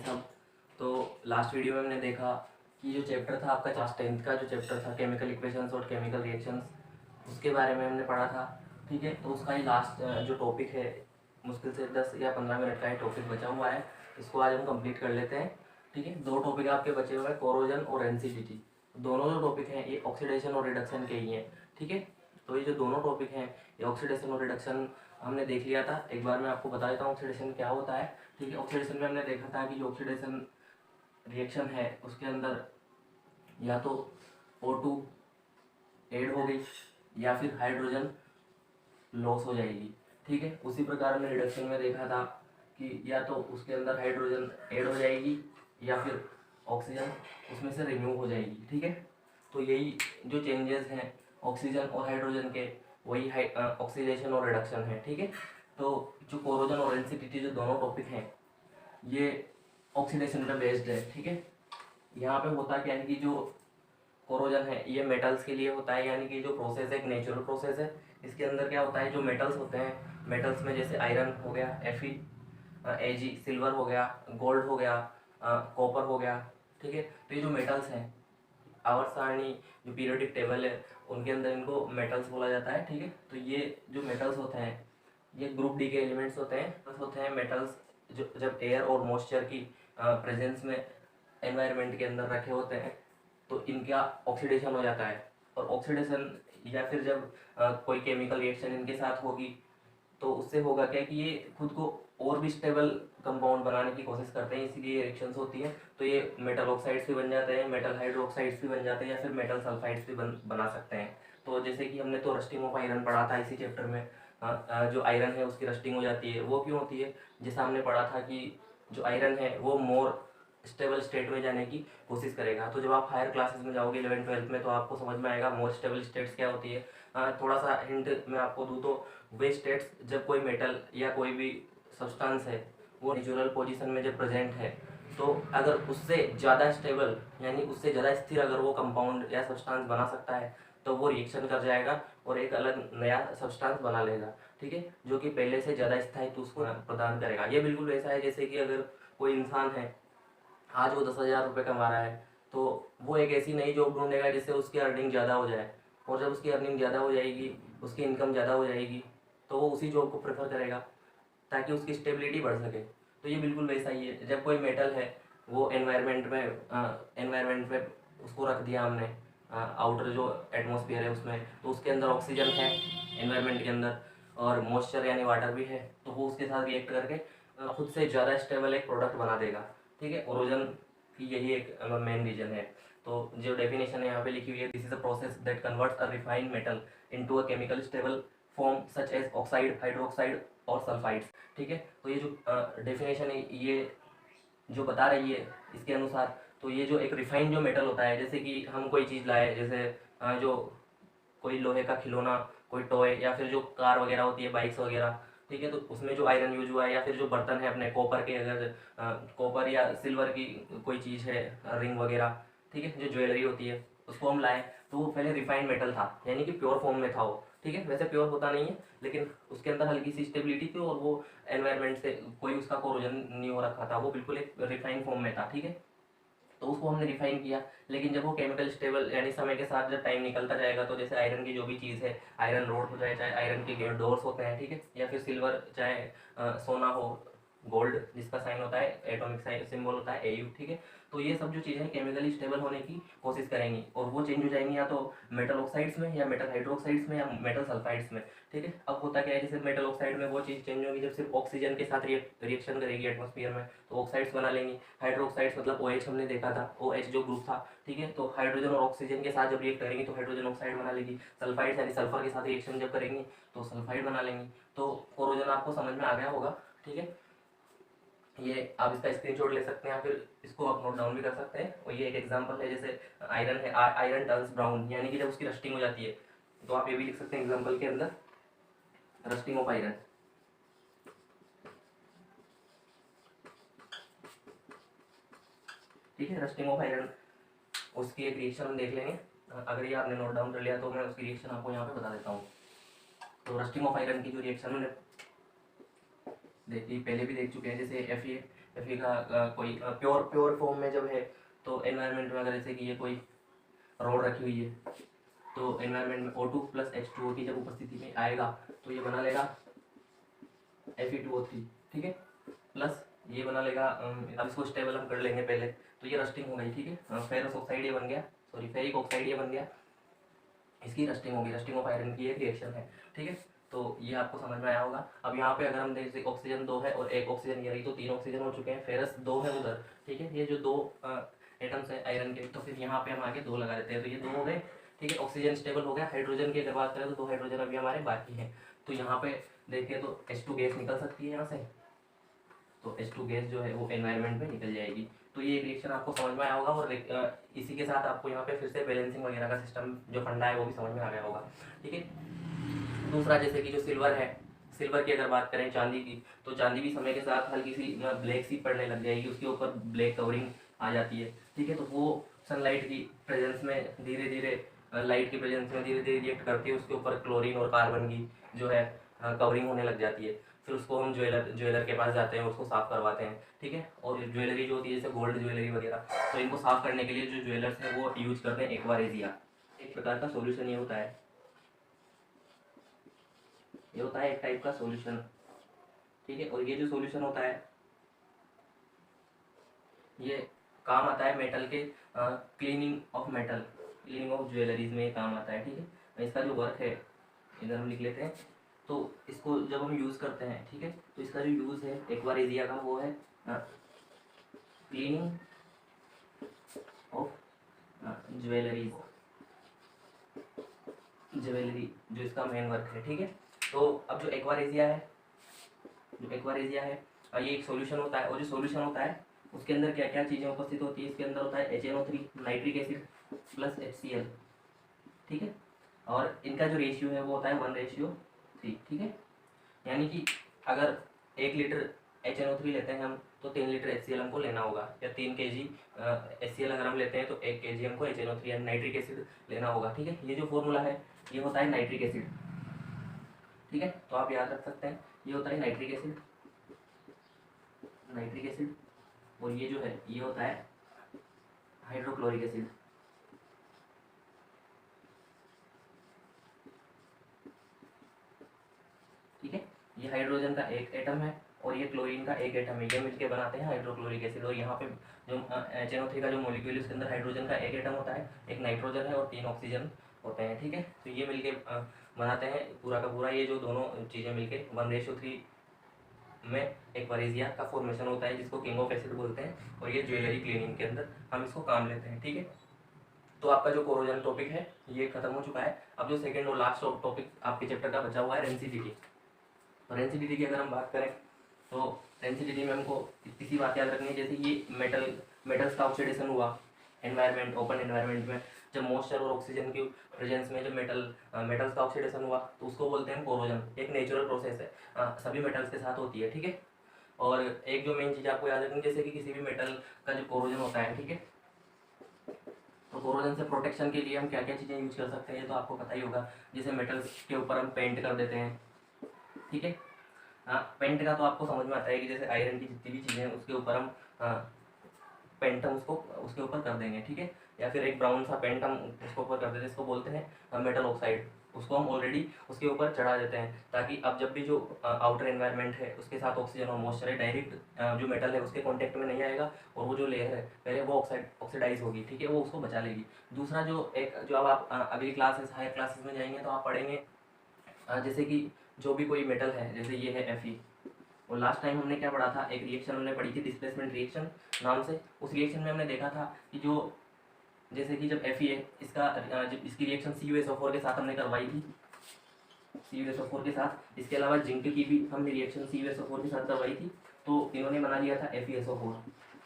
सब। तो last video में हमने देखा कि जो चैप्टर था आपका क्लास 10th का जो चैप्टर था केमिकल इक्वेशंस और केमिकल रिएक्शंस, उसके बारे में हमने पढ़ा था। ठीक है, तो उसका ही लास्ट जो टॉपिक है, मुश्किल से 10 या 15 मिनट का ही टॉपिक बचा हुआ है, इसको आज हम कंप्लीट कर लेते हैं। ठीक है, 2 टॉपिक आपके बचे हुए हैं, कोरोजन और एनसीडीटी। दोनों जो टॉपिक हैं ये ऑक्सीडेशन और रिडक्शन के ही हैं। ठीक है, तो ये जो दोनों टॉपिक हैं ये ऑक्सीडेशन और रिडक्शन हमने देख लिया था। एक बार मैं आपको बता देता हूँ ऑक्सीडेशन क्या होता है। ठीक है, ऑक्सीडेशन में हमने देखा था कि जो ऑक्सीडेशन रिएक्शन है उसके अंदर या तो O2 ऐड हो गई या फिर हाइड्रोजन लॉस हो जाएगी। ठीक है, उसी प्रकार हमने रिडक्शन में देखा था कि या तो उसके अंदर हाइड्रोजन ऐड हो जाएगी या फिर ऑक्सीजन उसमें से रिमूव हो जाएगी। ठीक है, तो यही जो चेंजेस हैं ऑक्सीजन और हाइड्रोजन के, वही ऑक्सीडेशन और रिडक्शन है। ठीक है, तो जो कोरोजन और एनसीडीटी जो दोनों टॉपिक हैं ये ऑक्सीडेशन पे बेस्ड है। ठीक है, यहाँ पे होता क्या है कि जो कोरोजन है ये मेटल्स के लिए होता है, यानी कि जो प्रोसेस है एक नेचुरल प्रोसेस है। इसके अंदर क्या होता है, जो मेटल्स होते हैं, मेटल्स में जैसे आयरन हो गया, Fe, Ag, सिल्वर हो गया, गोल्ड हो गया, कॉपर हो गया। ठीक है, तो ये जो मेटल्स हैं आवर्त सारणी जो पीरियोडिक टेबल है उनके अंदर इनको मेटल्स बोला जाता है। ठीक है, तो ये जो मेटल्स होते हैं ये ग्रुप डी के एलिमेंट्स होते हैं मेटल्स जो जब एयर और मॉइस्चर की प्रेजेंस में एनवायरनमेंट के अंदर रखे होते हैं तो इनका ऑक्सीडेशन हो जाता है। और ऑक्सीडेशन या फिर जब कोई केमिकल रिएक्शन इनके साथ होगी तो उससे होगा क्या कि ये खुद को और भी स्टेबल कंपाउंड बनाने की कोशिश करते हैं, इसीलिए रिएक्शंस होती हैं। तो ये मेटल ऑक्साइड्स भी बन जाते हैं, मेटल हाइड्रोक्साइड्स भी बन जाते हैं या फिर मेटल सल्फाइड्स भी बना सकते हैं। तो जैसे कि हमने तो रस्टिंग ऑफ आयरन पढ़ा था इसी चैप्टर में। जो आयरन है उसकी रस्टिंग हो जाती है, वो क्यों होती है? जैसा हमने पढ़ा था कि जो आयरन है वो मोर स्टेबल स्टेट में जाने की कोशिश करेगा। तो जब आप हायर क्लासेस में जाओगे 11th-12th में तो आपको समझ में आएगा मोर स्टेबल स्टेट्स क्या होती है। थोड़ा सा हिंट मैं आपको दूँ तो वे स्टेट्स जब कोई मेटल या कोई भी सब्सटेंस है वो नेचुरल पोजीशन में जब प्रेजेंट है तो अगर उससे ज़्यादा स्टेबल यानी उससे ज़्यादा स्थिर अगर वो कंपाउंड या सब्सटेंस बना सकता है तो वो रिएक्शन कर जाएगा और एक अलग नया सब्सटेंस बना लेगा। ठीक है, जो कि पहले से ज़्यादा स्थायित्व उसको प्रदान करेगा। ये बिल्कुल वैसा है जैसे कि अगर कोई इंसान है आज वो 10,000 रुपये कमा रहा है तो वो एक ऐसी नई जॉब ढूंढेगा जिससे उसकी अर्निंग ज़्यादा हो जाए, और जब उसकी अर्निंग ज़्यादा हो जाएगी, उसकी इनकम ज़्यादा हो जाएगी तो वो उसी जॉब को प्रेफर करेगा ताकि उसकी स्टेबिलिटी बढ़ सके। तो ये बिल्कुल वैसा ही है, जब कोई मेटल है वो एनवायरनमेंट में उसको रख दिया हमने आउटर जो एटमॉस्फेयर है उसमें, तो उसके अंदर ऑक्सीजन है एनवायरनमेंट के अंदर और मॉइस्चर यानी वाटर भी है, तो वो उसके साथ रिएक्ट करके खुद से ज़्यादा स्टेबल एक प्रोडक्ट बना देगा। ठीक है, ओरोजन की यही एक मेन रीजन है। तो जो डेफिनेशन है यहाँ पे लिखी हुई है, this is a process that converts a refined metal into a chemical stable form such as oxide, hydroxide और सल्फाइड्स। ठीक है, तो ये जो डेफिनेशन है ये जो बता रही है इसके अनुसार, तो ये जो एक रिफाइंड जो मेटल होता है, जैसे कि हम कोई चीज़ लाए, जैसे जो कोई लोहे का खिलौना, कोई टॉय या फिर जो कार वगैरह होती है, बाइक्स वगैरह। ठीक है, तो उसमें जो आयरन यूज हुआ है या फिर जो बर्तन है अपने कॉपर के, अगर कॉपर या सिल्वर की कोई चीज़ है, रिंग वगैरह, ठीक है, जो ज्वेलरी होती है उसको हम लाए तो वो पहले रिफाइंड मेटल था यानी कि प्योर फॉर्म में था वो। ठीक है, वैसे प्योर होता नहीं है लेकिन उसके अंदर हल्की सी स्टेबिलिटी थी और वो एनवायरनमेंट से कोई उसका कोरोजन नहीं हो रखा था, वो बिल्कुल एक रिफाइंड फॉर्म में था। ठीक है, तो उसको हमने रिफाइन किया, लेकिन जब वो केमिकल स्टेबल यानी समय के साथ जब टाइम निकलता जाएगा तो जैसे आयरन की जो भी चीज़ है, आयरन रोड हो जाए, चाहे आयरन के गेट डोर्स होते हैं, ठीक है, या फिर सिल्वर, चाहे सोना हो, गोल्ड जिसका साइन होता है एटॉमिक साइन सिंबल होता है AU। ठीक है, तो ये सब जो चीज़ें केमिकली स्टेबल होने की कोशिश करेंगी और वो चेंज हो जाएंगी या तो मेटल ऑक्साइड्स में या मेटल हाइड्रोक्साइड्स में या मेटल सल्फाइड्स में। ठीक है, अब होता क्या है, जैसे मेटल ऑक्साइड में वो चीज़ चेंज होगी जब सिर्फ ऑक्सीजन के साथ रिएक्शन करेगी एटमॉस्फेयर में तो ऑक्साइड्स बना लेंगी। हाइड्रोक्साइड्स मतलब OH हमने देखा था, OH जो ग्रुप था। ठीक है, तो हाइड्रोजन और ऑक्सीजन के साथ जब रिएक्ट करेंगी तो हाइड्रोजन ऑक्साइड बना लेगी। सल्फाइड्स यानी सल्फर के साथ रिएक्शन जब करेंगी तो सल्फाइड बना लेंगी। तो कोरोजन आपको समझ में आ गया होगा। ठीक है, ये आप इसका स्क्रीनशॉट ले सकते हैं या फिर इसको आप नोट डाउन भी कर सकते हैं। और ये एक एग्जांपल है, जैसे आयरन है, आयरन टर्न्स ब्राउन यानी कि जब उसकी रस्टिंग हो जाती है, तो आप ये भी लिख सकते हैं एग्जांपल के अंदर, रस्टिंग ऑफ आयरन। ठीक है, रस्टिंग ऑफ आयरन उसकी एक रिएक्शन हम देख लेंगे। अगर ये आपने नोट डाउन कर लिया तो मैं उसकी रिएक्शन आपको यहाँ पे बता देता हूँ। तो रस्टिंग ऑफ आयरन की जो रिएक्शन हमने देखी पहले भी देख चुके हैं, जैसे Fe का कोई प्योर फॉर्म में जब है तो एनवायरनमेंट में अगर जैसे कि ये कोई रोड रखी हुई है तो एनवायरनमेंट में O2 प्लस H2O की जब उपस्थिति में आएगा तो ये बना लेगा Fe2O3, ठीक है, प्लस ये बना लेगा अब इसको स्टेबल हम कर लेंगे पहले, तो ये रस्टिंग हो गई, ठीक है, फेरस ऑक्साइड ये बन गया, सॉरी फेरिक ऑक्साइड ये बन गया, इसकी रस्टिंग होगी, रस्टिंग ऑफ आयरन की एक रिएक्शन है, ठीक है। तो ये आपको समझ में आया होगा। अब यहाँ पे अगर हम देखें ऑक्सीजन 2 है और एक ऑक्सीजन ये रही, तो 3 ऑक्सीजन हो चुके हैं, फेरस 2 है उधर, ठीक है, ये जो 2 एटम्स है आयरन के, तो फिर यहाँ पे हम आगे 2 लगा देते हैं, तो ये 2 हो गए, ठीक है। ऑक्सीजन स्टेबल हो गया। हाइड्रोजन की अगर बात करें तो 2 हाइड्रोजन अभी हमारे बाकी हैं, तो यहाँ पे देखें तो H2 गैस निकल सकती है यहाँ से, तो H2 गैस जो है वो एनवायरनमेंट में निकल जाएगी। तो ये एक रिएक्शन आपको समझ में आया होगा, और इसी के साथ आपको यहाँ पे फिर से बैलेंसिंग वगैरह का सिस्टम जो फंडा है वो भी समझ में आ गया होगा, ठीक है। दूसरा जैसे कि जो सिल्वर है, सिल्वर की अगर बात करें चांदी की, तो चांदी भी समय के साथ हल्की सी ब्लैक सी पड़ने लग जाएगी, उसके ऊपर ब्लैक कवरिंग आ जाती है, ठीक है। तो वो सनलाइट की प्रेजेंस में धीरे धीरे लाइट की प्रेजेंस में धीरे धीरे रिएक्ट करती है, उसके ऊपर क्लोरीन और कार्बन की जो है कवरिंग होने लग जाती है। फिर उसको हम ज्वेलर के पास जाते हैं, उसको साफ़ करवाते हैं, ठीक है। और ज्वेलरी जो होती है जैसे गोल्ड ज्वेलरी वगैरह, तो इनको साफ़ करने के लिए जो ज्वेलर्स हैं वो यूज करते हैं एक्वारेजिया, एक प्रकार का सोल्यूशन ये होता है, ये होता है एक टाइप का सॉल्यूशन, ठीक है। और ये जो सॉल्यूशन होता है ये काम आता है मेटल के cleaning of metal, cleaning of jewelleries में ये काम आता है, ठीक है। इसका जो वर्क है इधर हम लिख लेते हैं। तो इसको जब हम यूज़ करते हैं, ठीक है, तो इसका जो यूज़ है एक्वारेजिया का वो है क्लीनिंग ऑफ ज्वेलरीज, ज्वेलरी जो इसका मेन वर्क है, ठीक है। तो अब जो एक्वारेजिया है, ये एक सॉल्यूशन होता है, और जो सॉल्यूशन होता है उसके अंदर क्या क्या चीज़ें उपस्थित होती है, इसके अंदर होता है HNO3 nitric acid plus HCl, ठीक है। और इनका जो रेशियो है वो होता है 1:3, ठीक है। यानी कि अगर 1 लीटर HNO3 लेते हैं हम तो 3 लीटर HCl हमको लेना होगा, या 3 kg HCl अगर हम लेते हैं तो 1 kg हमको HNO3 या नाइट्रिक एसिड लेना होगा, ठीक है। ये जो फॉर्मूला है ये होता है नाइट्रिक एसिड, ठीक है। तो आप याद रख सकते हैं ये होता है नाइट्रिक एसिड, और ये जो है ये होता है हाइड्रोक्लोरिक एसिड, ठीक है। ये हाइड्रोजन का एक एटम है और ये क्लोरीन का एक एटम है, ये मिलके बनाते हैं हाइड्रोक्लोरिक एसिड। और यहाँ पे जो HNO3 का जो मॉलिक्यूल है उसके अंदर हाइड्रोजन का एक एटम होता है, एक नाइट्रोजन है और 3 ऑक्सीजन होते हैं, ठीक है। तो ये मिलके बनाते हैं पूरा का पूरा, ये जो दोनों चीज़ें मिलके 1:3 में एक्वारेजिया का फॉर्मेशन होता है, जिसको किंग ऑफ एसिड बोलते हैं, और ये ज्वेलरी क्लीनिंग के अंदर हम इसको काम लेते हैं, ठीक है। तो आपका जो कोरोजन टॉपिक है ये खत्म हो चुका है। अब जो सेकंड और लास्ट टॉपिक आपके चैप्टर का बचा हुआ है रेंसिडिटी। तो रेंसिडिटी की अगर हम बात करें तो रेंसिडिटी में हमको इतनी सी बात याद रखनी है, जैसे ये मेटल्स का ऑक्सीडेशन हुआ एनवायरनमेंट, ओपन एनवायरनमेंट में, जब मॉइस्चर और ऑक्सीजन की प्रेजेंस में जब मेटल्स का ऑक्सीडेशन हुआ तो उसको बोलते हैं कोरोजन। एक नेचुरल प्रोसेस है, सभी मेटल्स के साथ होती है, ठीक है। और एक जो मेन चीज़ आपको याद रखनी है, जैसे कि किसी भी मेटल का जो कोरोजन होता है, ठीक है, तो कोरोजन से प्रोटेक्शन के लिए हम क्या क्या चीज़ें यूज कर सकते हैं ये तो आपको पता ही होगा। जैसे मेटल्स के ऊपर हम पेंट कर देते हैं, ठीक है। पेंट का तो आपको समझ में आता है कि जैसे आयरन की जितनी भी चीज़ें हैं उसके ऊपर हम पेंट हम उसको उसके ऊपर कर देंगे, ठीक है। या फिर एक ब्राउन सा पेंट हम उसके ऊपर कर देते हैं, इसको बोलते हैं मेटल ऑक्साइड, उसको हम ऑलरेडी उसके ऊपर चढ़ा देते हैं, ताकि अब जब भी जो आउटर एनवायरनमेंट है उसके साथ ऑक्सीजन और मॉइस्चर है डायरेक्ट जो मेटल है उसके कॉन्टेक्ट में नहीं आएगा, और वो जो लेयर है पहले वो ऑक्सीडाइज होगी, ठीक है, वो उसको बचा लेगी। दूसरा जो अब आप अगली क्लासेस हायर क्लासेस में जाएंगे तो आप पढ़ेंगे जैसे कि जो भी कोई मेटल है, जैसे ये है Fe, और लास्ट टाइम हमने क्या पढ़ा था, एक रिएक्शन हमने पढ़ी थी डिस्प्लेसमेंट रिएक्शन नाम से। उस रिएक्शन में हमने देखा था कि जो जैसे कि जब Fe है इसका जब इसकी रिएक्शन CuSO4 के साथ हमने करवाई थी, CuSO4 के साथ, इसके अलावा जिंक की भी हमने रिएक्शन CuSO4 के साथ करवाई थी, तो इन्होंने बना लिया था FeSO4,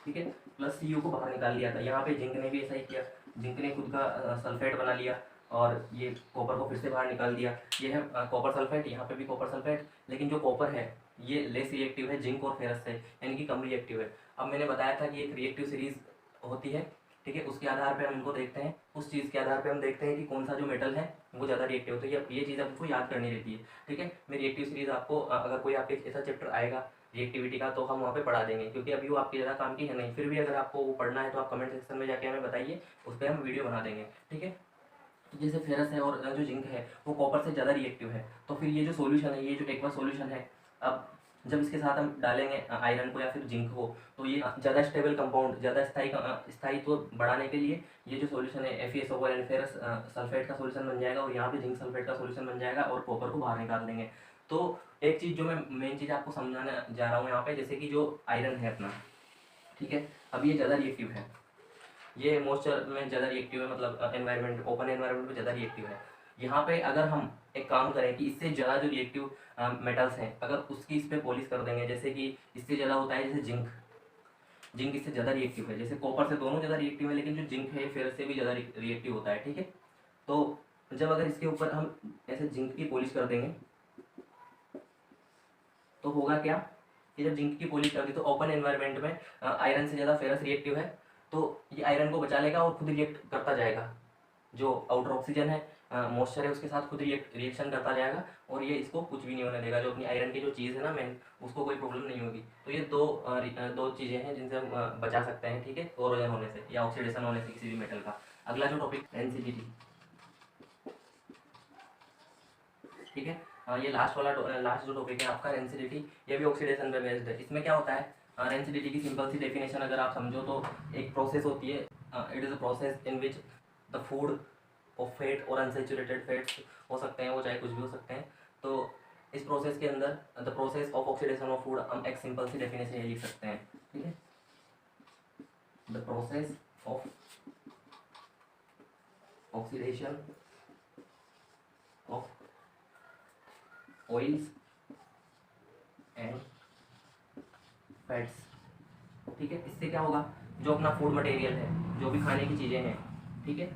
ठीक है, प्लस Cu को बाहर निकाल लिया था। यहाँ पे जिंक ने भी ऐसा ही किया, जिंक ने खुद का सल्फेट बना लिया और ये कॉपर को फिर से बाहर निकाल दिया। ये है कॉपर सल्फेट, यहाँ पे भी कॉपर सल्फेट, लेकिन जो कॉपर है ये लेस रिएक्टिव है जिंक और फेरस से, यानी कि कम रिएक्टिव है। अब मैंने बताया था कि एक रिएक्टिव सीरीज होती है, ठीक है, उसके आधार पे हम इनको देखते हैं, उस चीज़ के आधार पे हम देखते हैं कि कौन सा जो मेटल है वो ज़्यादा रिएक्टिव है। तो ये चीज़ आपको याद करनी रहती है। ठीक है, मेरी रिएक्टिव सीरीज़ आपको अगर कोई आपके ऐसा चैप्टर आएगा रिएक्टिविटी का तो हम वहाँ पे पढ़ा देंगे, क्योंकि अभी वो आपके ज़्यादा काम की है नहीं। फिर भी अगर आपको वो पढ़ना है तो आप कमेंट सेक्शन में जाके हमें बताइए, उस पर हम वीडियो बना देंगे। ठीक है, तो जैसे फेरस है और जो जिंक है वो कॉपर से ज़्यादा रिएक्टिव है, तो फिर ये जो सॉल्यूशन है, ये जो एक्वा सॉल्यूशन है, अब जब इसके साथ हम डालेंगे आयरन को या फिर जिंक को, तो ये ज़्यादा स्टेबल कंपाउंड, ज़्यादा स्थायित्व बढ़ाने के लिए ये जो सॉल्यूशन है FeSO4 यानी फेरस सल्फेट का सॉल्यूशन बन जाएगा, और यहाँ पे जिंक सल्फेट का सॉल्यूशन बन जाएगा, और कॉपर को बाहर निकाल देंगे। तो एक चीज़ जो मैं मेन चीज़ आपको समझाने जा रहा हूँ यहाँ पे, जैसे कि जो आयरन है अपना, ठीक है, अब ये ज़्यादा रिएक्टिव है, ये मॉइस्चर में ज़्यादा रिएक्टिव है, मतलब एनवायरनमेंट, ओपन एनवायरनमेंट में ज़्यादा रिएक्टिव है। यहाँ पे अगर हम एक काम करें कि इससे ज़्यादा जो रिएक्टिव मेटल्स हैं, अगर उसकी इस पर पॉलिश कर देंगे, जैसे कि इससे ज़्यादा होता है जैसे जिंक, जिंक इससे ज़्यादा रिएक्टिव है, जैसे कॉपर से दोनों ज़्यादा रिएक्टिव है, लेकिन जो जिंक है फेरस से भी ज़्यादा रिएक्टिव होता है। ठीक है, तो जब अगर इसके ऊपर हम ऐसे जिंक की पॉलिश कर देंगे तो होगा क्या कि जब जिंक की पॉलिश कर दी तो ओपन एनवायरनमेंट में आयरन से ज़्यादा फेरस रिएक्टिव है, तो ये आयरन को बचा लेगा और खुद रिएक्ट करता जाएगा, जो आउटर ऑक्सीजन है मॉइस्चर है उसके साथ खुद रिएक्शन करता जाएगा, और ये इसको कुछ भी नहीं होने देगा, जो अपनी आयरन की जो चीज़ है ना मेन, उसको कोई प्रॉब्लम नहीं होगी। तो ये दो चीज़ें हैं जिनसे हम बचा सकते हैं। ठीक है, कोरोजन होने से या ऑक्सीडेशन होने से किसी भी मेटल का। अगला जो टॉपिक NCDT। ठीक है, ये लास्ट जो टॉपिक है आपका NCDT, ये भी ऑक्सीडेशन पे बेस्ड है। इसमें क्या होता है, NCDT की सिंपल सी डेफिनेशन अगर आप समझो तो एक प्रोसेस होती है, it is a process in which the food of fat और अनसेचुरेटेड फैट्स हो सकते हैं, वो चाहे कुछ भी हो सकते हैं। तो इस प्रोसेस के अंदर the process of oxidation of food, हम एक सिंपल सी डेफिनेशन ये लिख सकते हैं। ठीक है, the process of oxidation of oils and fats. ठीक है, इससे क्या होगा, जो अपना फूड मटेरियल है, जो भी खाने की चीज़ें हैं, ठीक है,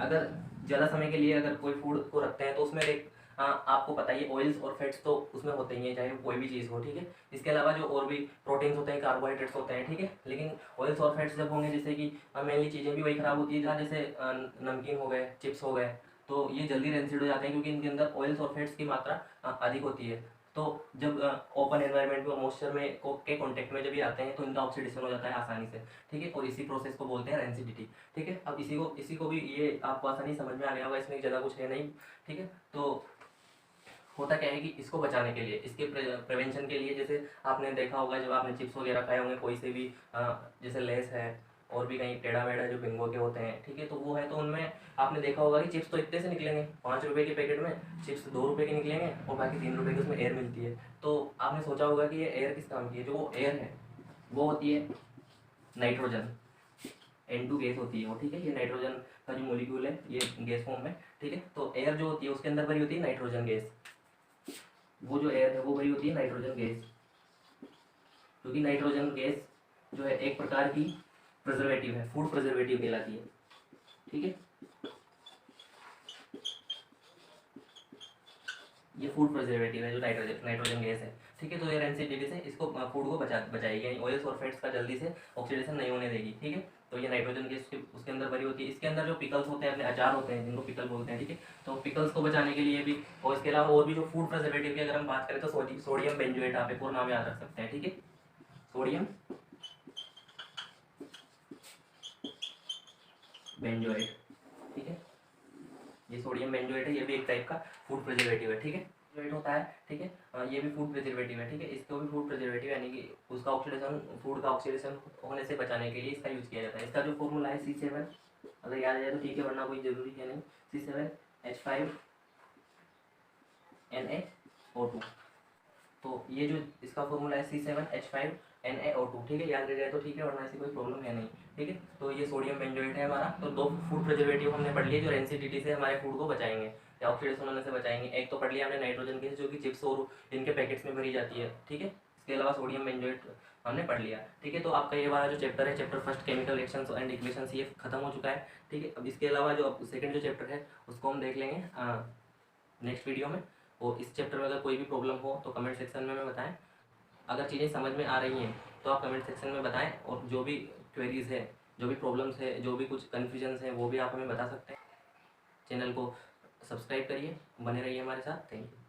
अगर ज़्यादा समय के लिए अगर कोई फूड को रखते हैं तो उसमें एक आपको पता ही ऑयल्स और फैट्स तो उसमें होते ही हैं, चाहे कोई भी चीज़ हो। ठीक है, इसके अलावा जो और भी प्रोटीन्स होते हैं, कार्बोहाइड्रेट्स होते हैं। ठीक है, लेकिन ऑयल्स और फैट्स जब होंगे, जैसे कि मेनली चीज़ें भी वही ख़राब होती है, जहाँ जैसे नमकीन हो गए, चिप्स हो गए, तो ये जल्दी रेंसिड हो जाते हैं, क्योंकि इनके अंदर ऑयल्स और फैट्स की मात्रा अधिक होती है। तो जब ओपन एनवायरनमेंट में मॉइस्चर में के कॉन्टेक्ट में जब ये आते हैं तो इनका ऑक्सीडेशन हो जाता है आसानी से। ठीक है, और इसी प्रोसेस को बोलते हैं रेंसिडिटी। ठीक है, अब इसी को भी ये आपको आसानी समझ में आ गया होगा, इसमें ज़्यादा कुछ है नहीं। ठीक है, तो होता क्या है कि इसको बचाने के लिए, इसके प्रिवेंशन के लिए, जैसे आपने देखा होगा जब आपने चिप्स वगैरह खाए होंगे कोई से भी, जैसे लेस है और भी कहीं टेढ़ा मेढ़ा जो बिंगो के होते हैं, ठीक है, तो वो है, तो उनमें आपने देखा होगा कि चिप्स तो इतने से निकलेंगे, 5 रुपये के पैकेट में चिप्स 2 रुपये के निकलेंगे और बाकी 3 रुपये की उसमें एयर मिलती है। तो आपने सोचा होगा कि ये एयर किस काम की है, जो वो एयर है वो होती है नाइट्रोजन, N2 गैस होती है वो। ठीक है, ये नाइट्रोजन का जो मोलिक्यूल है ये गैस फॉर्म में। ठीक है, तो एयर जो होती है उसके अंदर भरी होती है नाइट्रोजन गैस, वो जो एयर है वो भरी होती है नाइट्रोजन गैस, क्योंकि नाइट्रोजन गैस जो है एक प्रकार की प्रिजर्वेटिव है, फूड प्रिजर्वेटिव कहलाती है। ठीक है, ये फूड प्रिजर्वेटिव है जो नाइट्रोजन गैस है। ठीक है, तो ये रेंसिडिटी से इसको फूड को बचाएगी, यानी ऑयल्स और फैट्स का जल्दी से ऑक्सीडेशन नहीं होने देगी। ठीक है, तो ये नाइट्रोजन गैस उसके अंदर भरी होती है। इसके अंदर जो पिकल्स होते हैं, अपने अचार होते हैं जिनको पिकल बोलते हैं। ठीक है, तो पिकल्स को बचाने के लिए भी, और इसके अलावा और भी जो फूड प्रिजर्वेटिव की अगर हम बात करें तो सोडियम बेंजोएट, आप एक और नाम याद रख सकते हैं। ठीक है, सोडियम बेंजोएट। ठीक है, ये सोडियम बेंजोएट है, ये भी एक टाइप का फूड प्रिजर्वेटिव है। ठीक है, बेंजोएट होता है। ठीक है, ये भी फूड प्रिजर्वेटिव है। ठीक है, इसको भी फूड प्रिजर्वेटिव यानी कि उसका ऑक्सीडेशन, फूड का ऑक्सीडेशन होने से बचाने के लिए इसका यूज़ किया जाता है। इसका जो फॉर्मूला है C7, अगर याद आ जाए तो ठीक है, वरना कोई जरूरी है नहीं। C7H5NaO2। तो ये जो इसका फॉर्मूला है C7H5NaO2। ठीक है, याद रह जाए तो ठीक है, वरना ऐसी कोई प्रॉब्लम है नहीं। ठीक है, तो ये सोडियम बेंजोएट है हमारा। तो दो फूड प्रिजर्वेटिव हमने पढ़ लिए जो रेंसिडिटी से हमारे फूड को बचाएंगे या ऑक्सीडेशन होने से बचाएंगे। एक तो पढ़ लिया हमने नाइट्रोजन गैस, जो कि चिप्स और इनके पैकेट्स में भरी जाती है। ठीक है, इसके अलावा सोडियम बेंजोएट हमने पढ़ लिया। ठीक है, तो आपका ये वाला जो चैप्टर है, chapter first chemical reactions and equations, ये खत्म हो चुका है। ठीक है, अब इसके अलावा जो सेकंड जो चैप्टर है उसको हम देख लेंगे नेक्स्ट वीडियो में। और इस चैप्टर में अगर कोई भी प्रॉब्लम हो तो कमेंट सेक्शन में बताएं। अगर चीज़ें समझ में आ रही हैं तो आप कमेंट सेक्शन में बताएं, और जो भी क्वेरीज है, जो भी प्रॉब्लम्स है, जो भी कुछ कन्फ्यूजन्स है, वो भी आप हमें बता सकते हैं। चैनल को सब्सक्राइब करिए, बने रहिए हमारे साथ। Thank you.